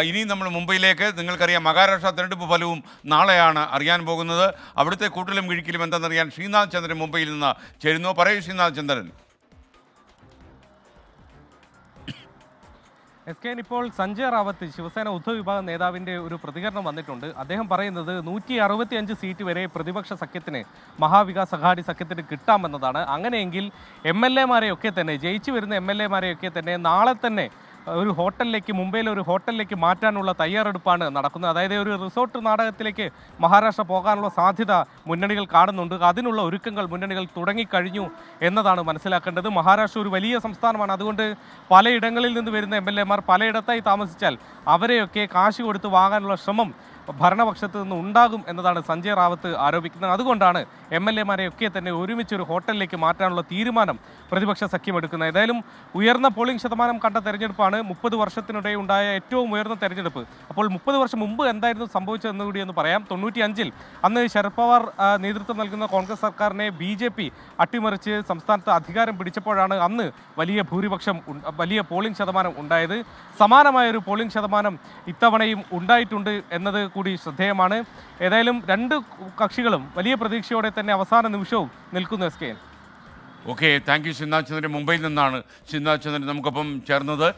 ഇനിയും നമ്മൾ മുംബൈയിലേക്ക്. നിങ്ങൾക്കറിയാം, മഹാരാഷ്ട്ര തെരഞ്ഞെടുപ്പ് ഫലവും നാളെയാണ് അറിയാൻ പോകുന്നത്. അവിടുത്തെ കൂട്ടലും കിഴിക്കലും എന്താണെന്നറിയാൻ ശ്രീനാഥ് ചന്ദ്രൻ മുംബൈയിൽ നിന്ന് ചേരുന്നു. പറയൂ ശ്രീനാഥ് ചന്ദ്രൻ. ഇപ്പോൾ സഞ്ജയ് റാവത്ത്, ശിവസേന ഉദ്ധവ് വിഭാഗം നേതാവിൻ്റെ ഒരു പ്രതികരണം വന്നിട്ടുണ്ട്. അദ്ദേഹം പറയുന്നത് 165 സീറ്റ് വരെ പ്രതിപക്ഷ സഖ്യത്തിന്, മഹാവികാസ് അഘാടി സഖ്യത്തിന് കിട്ടാമെന്നതാണ്. അങ്ങനെയെങ്കിൽ MLA-മാരെയൊക്കെ തന്നെ, ജയിച്ചു വരുന്ന MLA-മാരെയൊക്കെ തന്നെ നാളെ തന്നെ ഒരു ഹോട്ടലിലേക്ക്, മുംബൈയിലെ ഒരു ഹോട്ടലിലേക്ക് മാറ്റാനുള്ള തയ്യാറെടുപ്പാണ് നടക്കുന്നത്. അതായത് ഒരു റിസോർട്ട് നാടകത്തിലേക്ക് മഹാരാഷ്ട്ര പോകാനുള്ള സാധ്യത മുന്നണികൾ കാണുന്നുണ്ട്. അതിനുള്ള ഒരുക്കങ്ങൾ മുന്നണികൾ തുടങ്ങിക്കഴിഞ്ഞു എന്നതാണ് മനസ്സിലാക്കേണ്ടത്. മഹാരാഷ്ട്ര ഒരു വലിയ സംസ്ഥാനമാണ്. അതുകൊണ്ട് പലയിടങ്ങളിൽ നിന്ന് വരുന്ന MLA-മാർ പലയിടത്തായി താമസിച്ചാൽ അവരെയൊക്കെ കാശ് കൊടുത്ത് വാങ്ങാനുള്ള ശ്രമം ഭരണപക്ഷത്ത് നിന്ന് ഉണ്ടാകും എന്നതാണ് സഞ്ജയ് റാവത്ത് ആരോപിക്കുന്നത്. അതുകൊണ്ടാണ് MLA-മാരെയൊക്കെ തന്നെ ഒരുമിച്ചൊരു ഹോട്ടലിലേക്ക് മാറ്റാനുള്ള തീരുമാനം പ്രതിപക്ഷ സഖ്യം എടുക്കുന്നത്. ഏതായാലും ഉയർന്ന പോളിംഗ് ശതമാനം കണ്ട തെരഞ്ഞെടുപ്പാണ്. 30 വർഷത്തിനിടെ ഉണ്ടായ ഏറ്റവും ഉയർന്ന തെരഞ്ഞെടുപ്പ്. അപ്പോൾ 30 വർഷം മുമ്പ് എന്തായിരുന്നു സംഭവിച്ചതെന്ന് കൂടി ഒന്ന് പറയാം. 95-ൽ അന്ന് ശരത് പവാർ നേതൃത്വം നൽകുന്ന കോൺഗ്രസ് സർക്കാരിനെ BJP അട്ടിമറിച്ച് സംസ്ഥാനത്ത് അധികാരം പിടിച്ചപ്പോഴാണ് അന്ന് വലിയ പോളിംഗ് ശതമാനം ഉണ്ടായത്. സമാനമായൊരു പോളിംഗ് ശതമാനം ഇത്തവണയും ഉണ്ടായിട്ടുണ്ട് എന്നത് കൂടി ശ്രദ്ധേയമാണ്. ഏതായാലും രണ്ട് കക്ഷികളും വലിയ പ്രതീക്ഷയോടെ തന്നെ അവസാന നിമിഷവും നിൽക്കുന്നു. SK. Okay, thank you Srinath Chandran. മുംബൈയിൽ നിന്നാണ് ശ്രീനാഥ് ചന്ദ്രൻ നമുക്കൊപ്പം ചേർന്നത്.